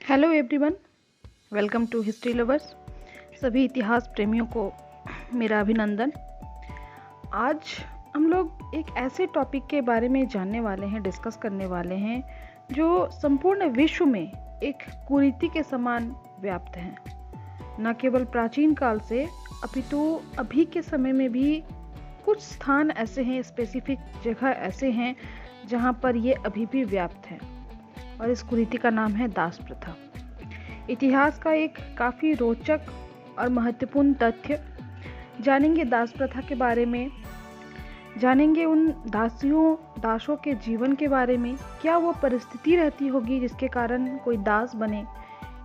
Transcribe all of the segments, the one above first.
Hello everyone, welcome to history lovers. सभी इतिहास प्रेमियों को मेरा अभिनंदन। आज हम लोग एक ऐसे टॉपिक के बारे में जानने वाले हैं, डिस्कस करने वाले हैं जो संपूर्ण विश्व में एक कुरीति के समान व्याप्त है। न केवल प्राचीन काल से अपितु अभी के समय में भी कुछ स्थान ऐसे हैं, स्पेसिफिक जगह ऐसे हैं जहाँ पर ये अभी भी व्याप्त है, और इस कुरीति का नाम है दास प्रथा। इतिहास का एक काफ़ी रोचक और महत्वपूर्ण तथ्य जानेंगे दास प्रथा के बारे में, जानेंगे उन दासों के जीवन के बारे में। क्या वो परिस्थिति रहती होगी जिसके कारण कोई दास बने,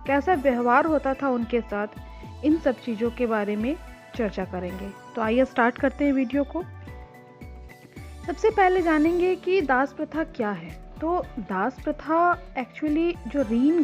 कैसा व्यवहार होता था उनके साथ, इन सब चीज़ों के बारे में चर्चा करेंगे। तो आइए स्टार्ट करते हैं वीडियो को। सबसे पहले जानेंगे कि दास प्रथा क्या है। तो दास प्रथा एक्चुअली जो रीन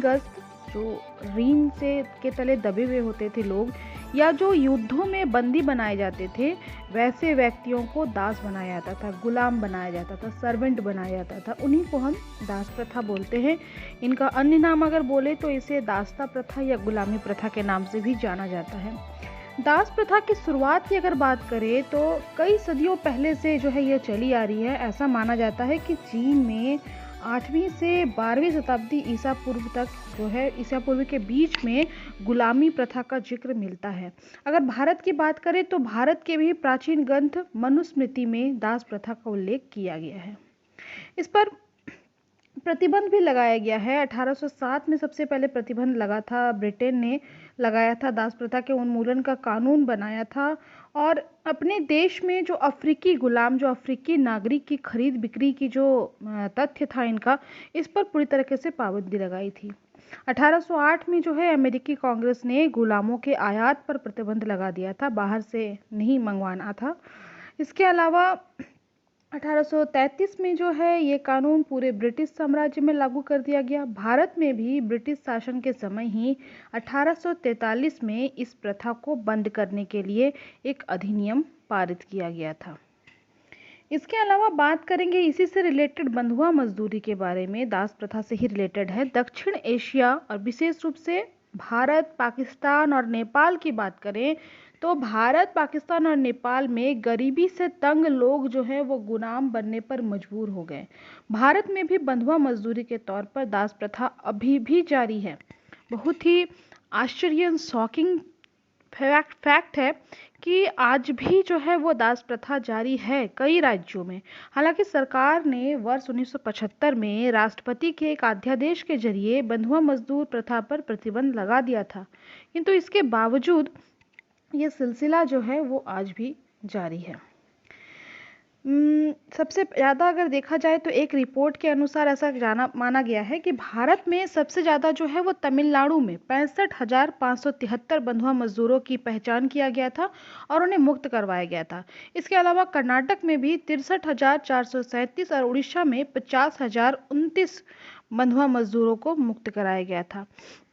से के तले दबे हुए होते थे लोग, या जो युद्धों में बंदी बनाए जाते थे, वैसे व्यक्तियों को दास बनाया जाता था, गुलाम बनाया जाता था, सर्वेंट बनाया जाता था। उन्हीं को हम दास प्रथा बोलते हैं। इनका अन्य नाम अगर बोले तो इसे दासता प्रथा या गुलामी प्रथा के नाम से भी जाना जाता है। दास प्रथा की शुरुआत की अगर बात करें तो कई सदियों पहले से जो है ये चली आ रही है। ऐसा माना जाता है कि चीन में 8वीं से 12वीं शताब्दी ईसा पूर्व तक जो है, ईसा पूर्व के बीच में गुलामी प्रथा का जिक्र मिलता है। अगर भारत की बात करें तो भारत के भी प्राचीन ग्रंथ मनुस्मृति में दास प्रथा का उल्लेख किया गया है। इस पर प्रतिबंध भी लगाया गया है। 1807 में सबसे पहले प्रतिबंध लगा था, ब्रिटेन ने लगाया था, दास प्रथा के उन्मूलन का कानून बनाया था। और अपने देश में जो अफ्रीकी गुलाम, जो अफ्रीकी नागरिक की खरीद बिक्री की जो तथ्य था इनका, इस पर पूरी तरीके से पाबंदी लगाई थी। 1808 में जो है अमेरिकी कांग्रेस ने गुलामों के आयात पर प्रतिबंध लगा दिया था, बाहर से नहीं मंगवाना था। इसके अलावा 1833 में जो है ये कानून पूरे ब्रिटिश साम्राज्य में लागू कर दिया गया। भारत में भी ब्रिटिश शासन के समय ही 1843 में इस प्रथा को बंद करने के लिए एक अधिनियम पारित किया गया था। इसके अलावा बात करेंगे इसी से रिलेटेड बंधुआ मजदूरी के बारे में, दास प्रथा से ही रिलेटेड है। दक्षिण एशिया और विशेष रूप से भारत, पाकिस्तान और नेपाल की बात करें तो भारत, पाकिस्तान और नेपाल में गरीबी से तंग लोग जो हैं वो गुलाम बनने पर मजबूर हो गए। भारत में भी बंधुआ मजदूरी के तौर पर दास प्रथा अभी भी जारी है। बहुत ही आश्चर्य, शॉकिंग फैक्ट है कि आज भी जो है वो दास प्रथा जारी है कई राज्यों में। हालांकि सरकार ने वर्ष 1975 में राष्ट्रपति के एक अध्यादेश के जरिए बंधुआ मजदूर प्रथा पर प्रतिबंध लगा दिया था, किंतु इसके बावजूद ये सिलसिला जो है वो आज भी जारी है। सबसे ज़्यादा अगर देखा जाए तो एक रिपोर्ट के अनुसार ऐसा माना गया है कि भारत में सबसे ज़्यादा जो है वो तमिलनाडु में 65,573 बंधुआ मजदूरों की पहचान किया गया था और उन्हें मुक्त करवाया गया था। इसके अलावा कर्नाटक में भी 63,437 और उड़ीसा में 50,029 बंधुआ मजदूरों को मुक्त कराया गया था।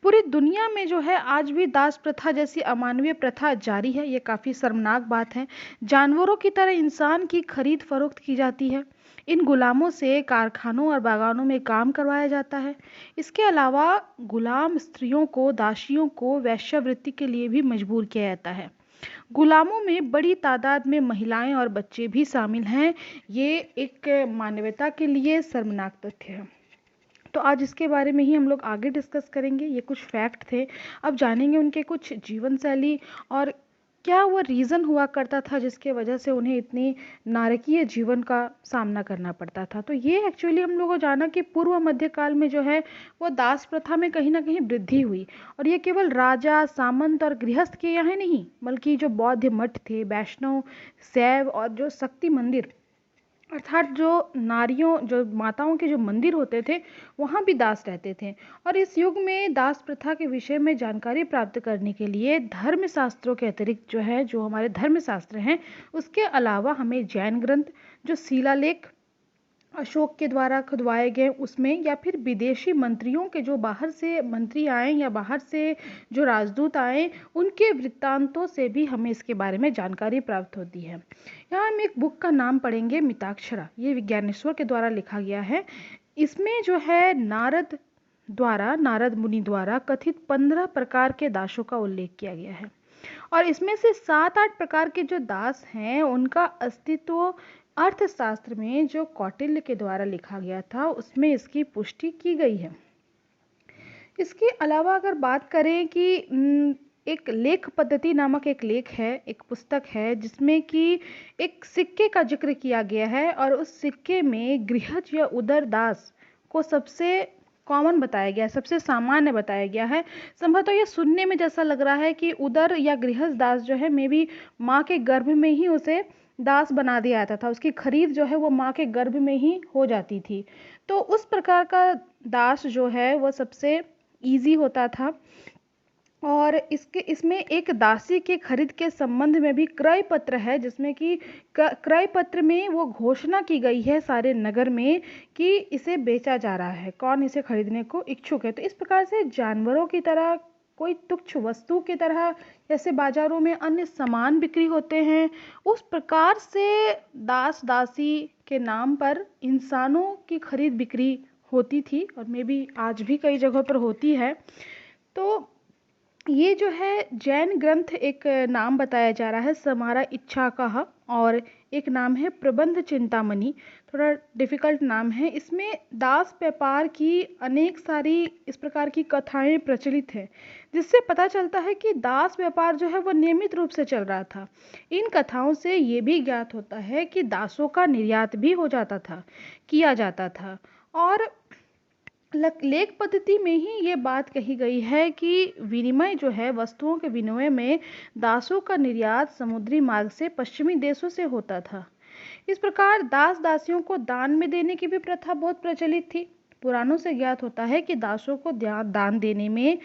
पूरी दुनिया में जो है आज भी दास प्रथा जैसी अमानवीय प्रथा जारी है। ये काफ़ी शर्मनाक बात है। जानवरों की तरह इंसान की खरीद फरोख्त की जाती है। इन गुलामों से कारखानों और बागानों में काम करवाया जाता है। इसके अलावा गुलाम स्त्रियों को, दासियों को वेश्यावृत्ति के लिए भी मजबूर किया जाता है। गुलामों में बड़ी तादाद में महिलाएं और बच्चे भी शामिल हैं। ये एक मानवता के लिए शर्मनाक तथ्य है। तो आज इसके बारे में ही हम लोग आगे डिस्कस करेंगे। ये कुछ फैक्ट थे, अब जानेंगे उनके कुछ जीवन शैली और क्या वो रीज़न हुआ करता था जिसके वजह से उन्हें इतनी नारकीय जीवन का सामना करना पड़ता था। तो ये एक्चुअली हम लोगों को जाना कि पूर्व मध्यकाल में जो है वो दास प्रथा में कहीं ना कहीं वृद्धि हुई, और ये केवल राजा, सामंत और गृहस्थ के यहाँ नहीं, बल्कि जो बौद्ध मठ थे, वैष्णव, शैव और जो शक्ति मंदिर, अर्थात जो नारियों, जो माताओं के जो मंदिर होते थे, वहाँ भी दास रहते थे। और इस युग में दास प्रथा के विषय में जानकारी प्राप्त करने के लिए धर्म शास्त्रों के अतिरिक्त जो है, जो हमारे धर्म शास्त्र हैं, उसके अलावा हमें जैन ग्रंथ, जो शिलालेख अशोक के द्वारा खुदवाए गए उसमें, या फिर विदेशी मंत्रियों के, जो बाहर से मंत्री आए या बाहर से जो राजदूत आए, उनके वृत्तांतों से भी हमें इसके बारे में जानकारी प्राप्त होती है। यहाँ हम एक बुक का नाम पढ़ेंगे, मिताक्षरा। ये विज्ञानेश्वर के द्वारा लिखा गया है। इसमें जो है नारद द्वारा, नारद मुनि द्वारा कथित 15 प्रकार के दासों का उल्लेख किया गया है। और इसमें से 7-8 प्रकार के जो दास हैं उनका अस्तित्व अर्थशास्त्र में जो कौटिल्य के द्वारा लिखा गया था उसमें इसकी पुष्टि की गई है। इसके अलावा अगर बात करें कि एक लेख पद्धति नामक एक लेख है, एक पुस्तक है जिसमें कि एक सिक्के का जिक्र किया गया है और उस सिक्के में गृहज या उदर दास को सबसे कॉमन बताया गया है, सबसे सामान्य बताया गया है। संभवतः यह सुनने में जैसा लग रहा है कि उदर या गृहस्थ दास जो है मे बी माँ के गर्भ में ही उसे दास बना दिया जाता था, उसकी खरीद जो है वो माँ के गर्भ में ही हो जाती थी। तो उस प्रकार का दास जो है वो सबसे ईजी होता था। और इसमें एक दासी के खरीद के संबंध में भी क्रय पत्र है जिसमें कि क्रय पत्र में वो घोषणा की गई है सारे नगर में कि इसे बेचा जा रहा है, कौन इसे खरीदने को इच्छुक है। तो इस प्रकार से जानवरों की तरह, कोई तुच्छ वस्तु की तरह जैसे बाजारों में अन्य सामान बिक्री होते हैं, उस प्रकार से दास दासी के नाम पर इंसानों की खरीद बिक्री होती थी और मे बी आज भी कई जगहों पर होती है। तो ये जो है जैन ग्रंथ, एक नाम बताया जा रहा है समारा इच्छा का, और एक नाम है प्रबंध चिंतामणि, थोड़ा डिफिकल्ट नाम है। इसमें दास व्यापार की अनेक सारी इस प्रकार की कथाएं प्रचलित हैं जिससे पता चलता है कि दास व्यापार जो है वो नियमित रूप से चल रहा था। इन कथाओं से ये भी ज्ञात होता है कि दासों का निर्यात भी हो जाता था, किया जाता था। और लेख पद्धति में ही ये बात कही गई है कि विनिमय जो है, वस्तुओं के विनिमय में दासों का निर्यात समुद्री मार्ग से पश्चिमी देशों से होता था। इस प्रकार दास दासियों को दान में देने की भी प्रथा बहुत प्रचलित थी। पुराणों से ज्ञात होता है कि दासों को दान देने में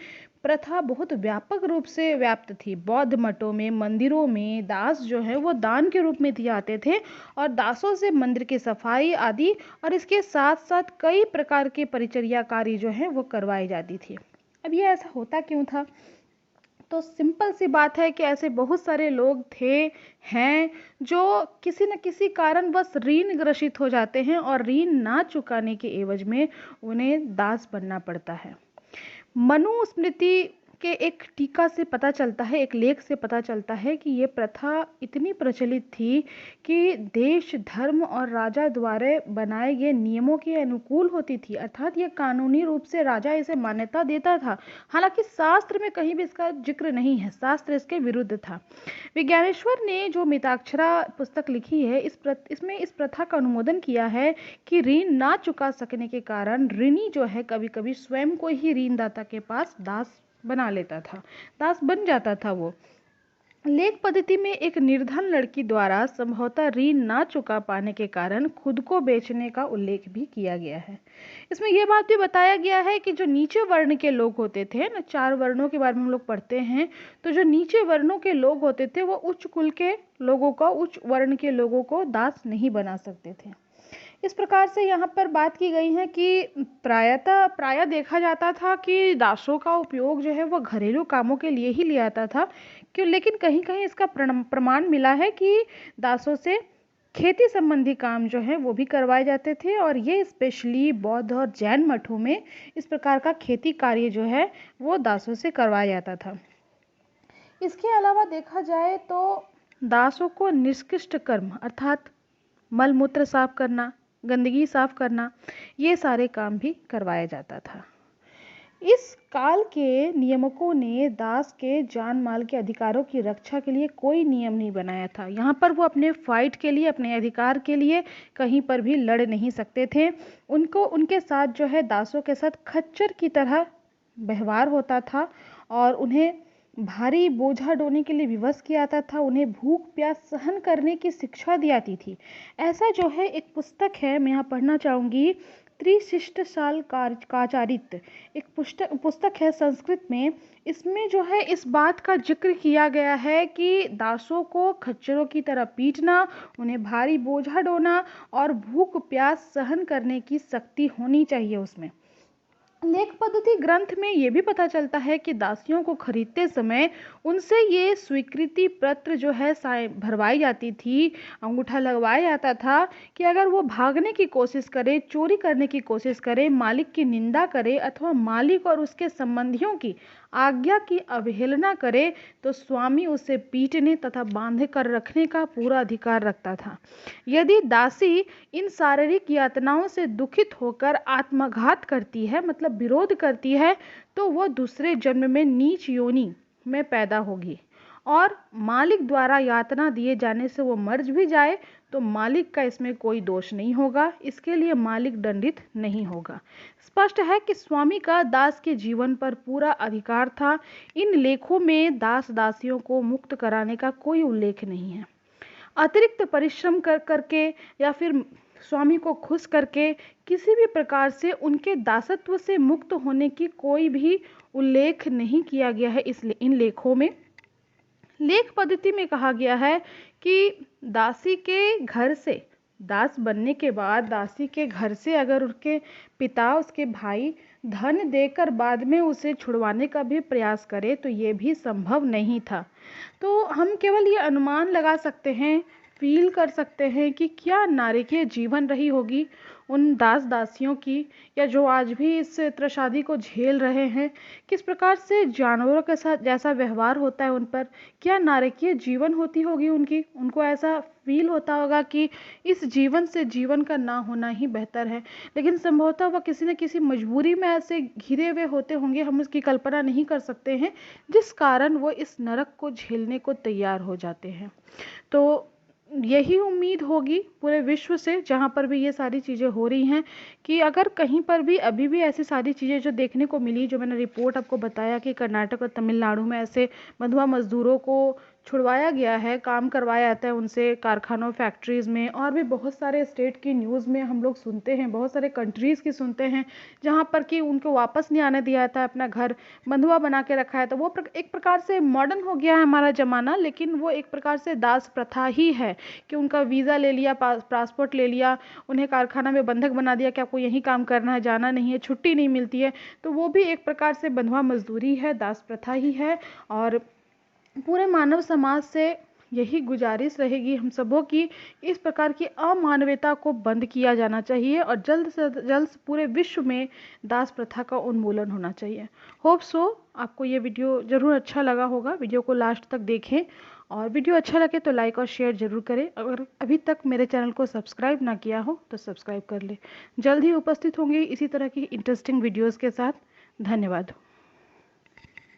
प्रथा बहुत व्यापक रूप से व्याप्त थी। बौद्ध मठों में, मंदिरों में दास जो है वो दान के रूप में दिए जाते थे और दासों से मंदिर की सफाई आदि और इसके साथ साथ कई प्रकार के परिचर्या कार्य जो है वो करवाई जाती थी। अब ये ऐसा होता क्यों था? तो सिंपल सी बात है कि ऐसे बहुत सारे लोग थे, हैं, जो किसी न किसी कारण बस ऋण ग्रसित हो जाते हैं और ऋण ना चुकाने के एवज में उन्हें दास बनना पड़ता है। मनुस्मृति के एक टीका से पता चलता है, एक लेख से पता चलता है कि ये प्रथा इतनी प्रचलित थी कि देश, धर्म और राजा द्वारा बनाए गए नियमों के अनुकूल होती थी, अर्थात ये कानूनी रूप से राजा इसे मान्यता देता था। हालांकि शास्त्र में कहीं भी इसका जिक्र नहीं है, शास्त्र इसके विरुद्ध था। विज्ञानेश्वर ने जो मिताक्षरा पुस्तक लिखी है इसमें इस प्रथा का अनुमोदन किया है कि ऋण ना चुका सकने के कारण ऋणी जो है कभी कभी स्वयं को ही ऋणदाता के पास दास बना लेता था, दास बन जाता था वो। लेख पद्धति में एक निर्धन लड़की द्वारा संभवतः ऋण ना चुका पाने के कारण खुद को बेचने का उल्लेख भी किया गया है। इसमें यह बात भी बताया गया है कि जो नीचे वर्ण के लोग होते थे ना, 4 वर्णों के बारे में हम लोग पढ़ते हैं, तो जो नीचे वर्णों के लोग होते थे वो उच्च कुल के लोगों का, उच्च वर्ण के लोगों को दास नहीं बना सकते थे। इस प्रकार से यहाँ पर बात की गई है कि प्रायः देखा जाता था कि दासों का उपयोग जो है वो घरेलू कामों के लिए ही लिया जाता था। क्यों? लेकिन कहीं कहीं इसका प्रमाण मिला है कि दासों से खेती संबंधी काम जो है वो भी करवाए जाते थे और ये स्पेशली बौद्ध और जैन मठों में इस प्रकार का खेती कार्य जो है वो दासों से करवाया जाता था। इसके अलावा देखा जाए तो दासों को निष्कृष्ट कर्म अर्थात मलमूत्र साफ करना, गंदगी साफ करना, ये सारे काम भी करवाया जाता था। इस काल के नियमकों ने दास के जान माल के अधिकारों की रक्षा के लिए कोई नियम नहीं बनाया था। यहाँ पर वो अपने फाइट के लिए, अपने अधिकार के लिए कहीं पर भी लड़ नहीं सकते थे। उनको उनके साथ जो है दासों के साथ खच्चर की तरह व्यवहार होता था और उन्हें भारी बोझा ढोने के लिए विवश किया जाता था, उन्हें भूख प्यास सहन करने की शिक्षा दी जाती थी। ऐसा जो है एक पुस्तक है, मैं यहाँ पढ़ना चाहूँगी, त्रिशिष्टशाल काचारित्र, एक पुस्तक है संस्कृत में। इसमें जो है इस बात का जिक्र किया गया है कि दासों को खच्चरों की तरह पीटना, उन्हें भारी बोझा ढोना और भूख प्यास सहन करने की शक्ति होनी चाहिए उसमें। लेख पद्धति ग्रंथ में ये भी पता चलता है कि दासियों को खरीदते समय उनसे ये स्वीकृति पत्र जो है भरवाई जाती थी, अंगूठा लगवाया जाता था कि अगर वो भागने की कोशिश करे, चोरी करने की कोशिश करे, मालिक की निंदा करे अथवा मालिक और उसके संबंधियों की आज्ञा की अवहेलना करे तो स्वामी उसे पीटने तथा बांधे कर रखने का पूरा अधिकार रखता था। यदि दासी इन शारीरिक यातनाओं से दुखित होकर आत्मघात करती है, मतलब विरोध करती है, तो वह दूसरे जन्म में नीच योनि में पैदा होगी और मालिक द्वारा यातना दिए जाने से वो मर भी जाए तो मालिक का इसमें कोई दोष नहीं होगा, इसके लिए मालिक दंडित नहीं होगा। स्पष्ट है कि स्वामी का दास के जीवन पर पूरा अधिकार था। इन लेखों में दास दासियों को मुक्त कराने का कोई उल्लेख नहीं है। अतिरिक्त परिश्रम करके या फिर स्वामी को खुश करके किसी भी प्रकार से उनके दासत्व से मुक्त होने की कोई भी उल्लेख नहीं किया गया है इन लेखों में। लेख पद्धति में कहा गया है कि दासी के घर से, दास बनने के बाद दासी के घर से अगर उसके पिता, उसके भाई धन देकर बाद में उसे छुड़वाने का भी प्रयास करे तो ये भी संभव नहीं था। तो हम केवल ये अनुमान लगा सकते हैं, फील कर सकते हैं कि क्या नारकीय जीवन रही होगी उन दास दासियों की, या जो आज भी इस त्रशादी को झेल रहे हैं, किस प्रकार से जानवरों के साथ जैसा व्यवहार होता है उन पर, क्या नारकीय जीवन होती होगी उनकी। उनको ऐसा फील होता होगा कि इस जीवन से जीवन का ना होना ही बेहतर है, लेकिन संभवतः वह किसी न किसी मजबूरी में ऐसे घिरे हुए होते होंगे, हम उसकी कल्पना नहीं कर सकते हैं, जिस कारण वो इस नरक को झेलने को तैयार हो जाते हैं। तो यही उम्मीद होगी पूरे विश्व से, जहाँ पर भी ये सारी चीज़ें हो रही हैं, कि अगर कहीं पर भी अभी भी ऐसी सारी चीज़ें जो देखने को मिली, जो मैंने रिपोर्ट आपको बताया कि कर्नाटक और तमिलनाडु में ऐसे बंधुआ मजदूरों को छुड़वाया गया है, काम करवाया जाता है उनसे कारखानों, फैक्ट्रीज़ में, और भी बहुत सारे स्टेट की न्यूज़ में हम लोग सुनते हैं, बहुत सारे कंट्रीज़ की सुनते हैं जहाँ पर कि उनको वापस नहीं आने दिया जाता है, अपना घर बंधुआ बना के रखा है। तो वो एक प्रकार से मॉडर्न हो गया है हमारा ज़माना, लेकिन वो एक प्रकार से दास प्रथा ही है कि उनका वीज़ा ले लिया, पासपोर्ट ले लिया, उन्हें कारखाना में बंधक बना दिया कि आपको यहीं काम करना है, जाना नहीं है, छुट्टी नहीं मिलती है। तो वो भी एक प्रकार से बंधुआ मजदूरी है, दास प्रथा ही है। और पूरे मानव समाज से यही गुजारिश रहेगी हम सबों की, इस प्रकार की अमानवीयता को बंद किया जाना चाहिए और जल्द से जल्द पूरे विश्व में दास प्रथा का उन्मूलन होना चाहिए। होप सो आपको ये वीडियो ज़रूर अच्छा लगा होगा। वीडियो को लास्ट तक देखें और वीडियो अच्छा लगे तो लाइक और शेयर ज़रूर करें। अगर अभी तक मेरे चैनल को सब्सक्राइब ना किया हो तो सब्सक्राइब कर ले। जल्द ही उपस्थित होंगे इसी तरह की इंटरेस्टिंग वीडियोज़ के साथ। धन्यवाद।